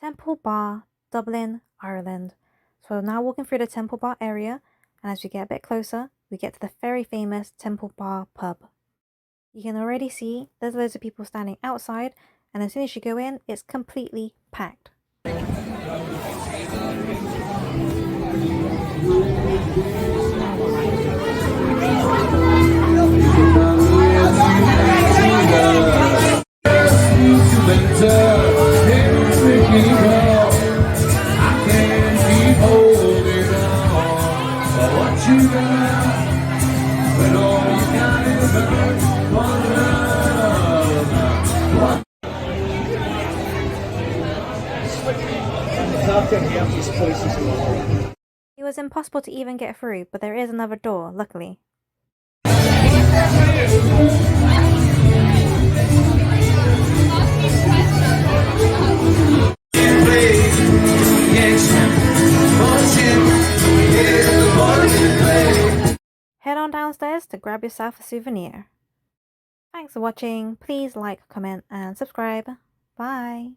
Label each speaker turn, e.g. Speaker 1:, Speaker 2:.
Speaker 1: Temple Bar, Dublin, Ireland. So we're now walking through the Temple Bar area, and as we get a bit closer, we get to the very famous Temple Bar pub. You can already see there's loads of people standing outside, and as soon as you go in, it's completely packed. It was impossible to even get through, but there is another door, luckily. Head on downstairs to grab yourself a souvenir. Thanks for watching. Please like, comment, and subscribe. Bye.